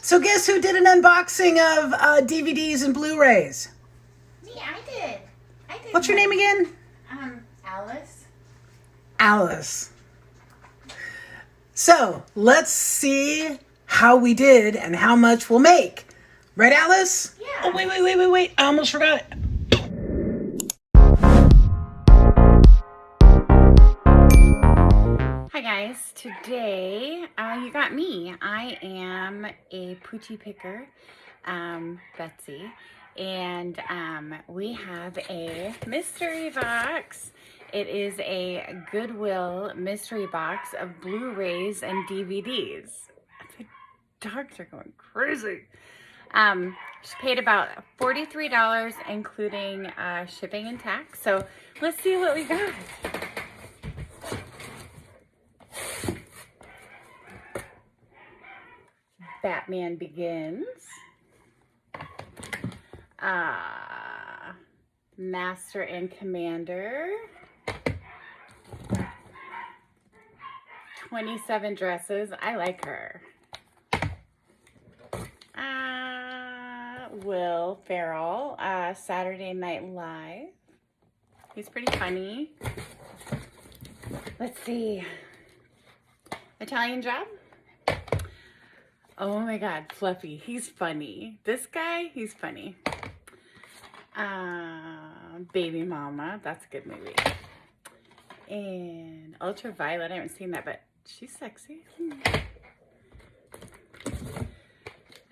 So guess who did an unboxing of DVDs and Blu-rays? Me, I did. What's your name again? Alice. Alice. So let's see how we did and how much we'll make. Right, Alice? Yeah. Oh, wait. I almost forgot it. Hi guys, today you got me. I am a poochie picker, Betsy, and we have a mystery box. It is a Goodwill mystery box of Blu-rays and DVDs. The dogs are going crazy. She paid about $43, including shipping and tax. So let's see what we got. Batman Begins, Master and Commander, 27 Dresses, I like her, Will Ferrell, Saturday Night Live, he's pretty funny. Let's see, Italian Job. Oh my God, Fluffy, he's funny. This guy, he's funny. Baby Mama, that's a good movie. And Ultraviolet, I haven't seen that, but she's sexy.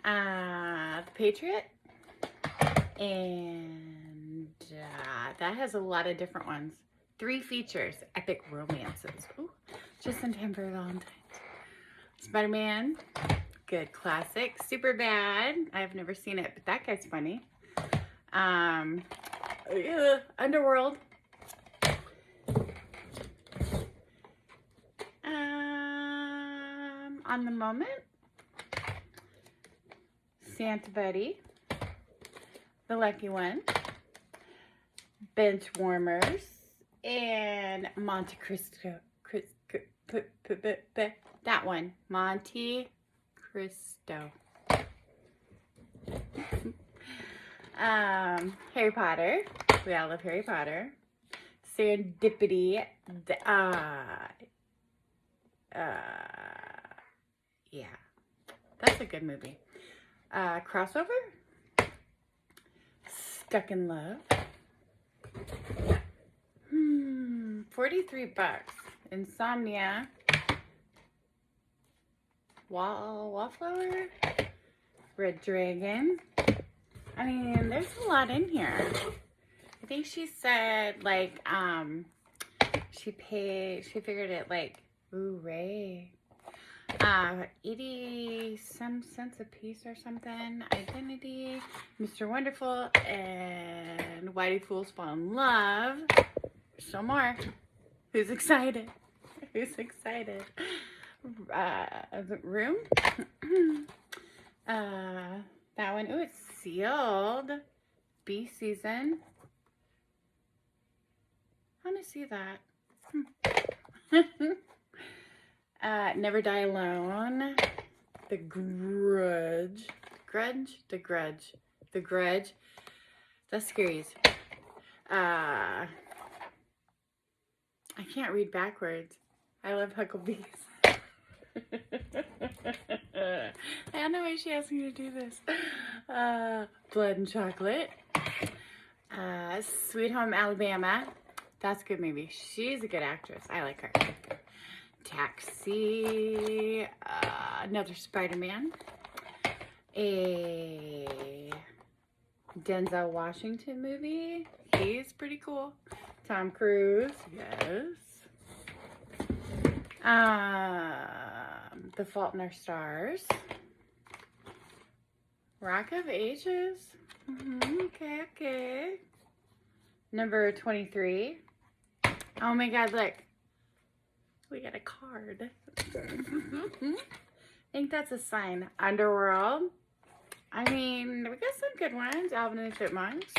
The Patriot. And that has a lot of different ones. 3 features, epic romances. Ooh, just in time for Valentine's. Spider-Man. Good classic. Superbad. I've never seen it, but that guy's funny. Underworld. On the Moment. Santa Buddy. The Lucky One. Bench Warmers. And Monte Cristo. That one. Monte Cristo. Harry Potter. We all love Harry Potter. Serendipity. Yeah. That's a good movie. Crossover. Stuck in Love. 43 bucks. Insomnia. Wallflower, Red Dragon. I mean, there's a lot in here. I think she said like she figured it like Blu-ray 80 some cents a piece or something. Identity, Mr. Wonderful, and Why Do Fools Fall in Love. So more. Who's excited? Who's excited? The Room. That one. Oh, it's sealed. B season. I want to see that. Never Die Alone. The Grudge. The Grudge. That's scary. I can't read backwards. I love Hucklebees. I don't know why she asked me to do this. Blood and Chocolate. Sweet Home Alabama. That's a good movie. She's a good actress. I like her. Taxi. Another Spider-Man. A Denzel Washington movie. He's pretty cool. Tom Cruise. Yes. The Fault in Our Stars. Rock of Ages. Okay. Number 23. Oh my God, look. We got a card. I think that's a sign. Underworld. I mean, we got some good ones. Alvin and the Chipmunks.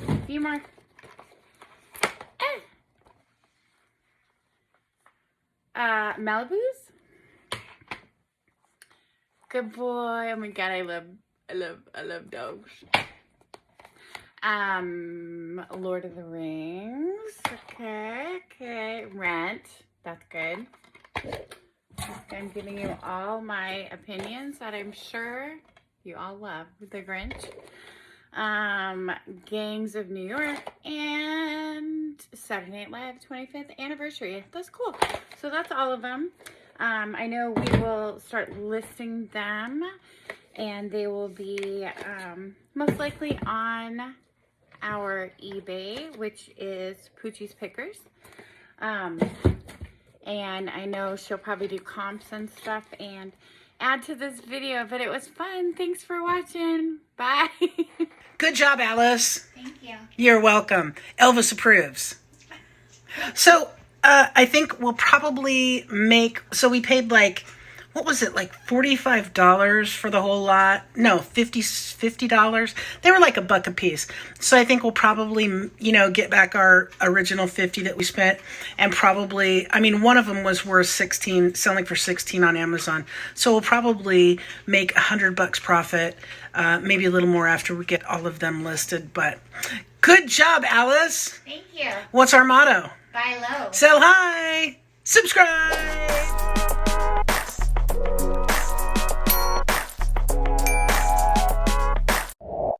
A few more. Malibu's. Good boy. Oh my god, I love dogs. Lord of the Rings. Okay. Rent. That's good. I'm giving you all my opinions that I'm sure you all love. The Grinch. Gangs of New York, and Saturday Night Live 25th anniversary. That's cool. So that's all of them. I know we will start listing them, and they will be most likely on our eBay, which is Poochie's Pickers. And I know she'll probably do comps and stuff and add to this video, but it was fun. Thanks for watching. Bye. Good job, Alice. Thank you. You're welcome. Elvis approves. So, I think we'll probably make, so we paid like, what was it, like $45 for the whole lot? No, $50. They were like $1 a piece. So I think we'll probably, you know, get back our original $50 that we spent, and probably, I mean, one of them was worth $16, selling for $16 on Amazon. So we'll probably make $100 profit, maybe a little more after we get all of them listed. But good job, Alice. Thank you. What's our motto? Buy low. Sell high. Subscribe.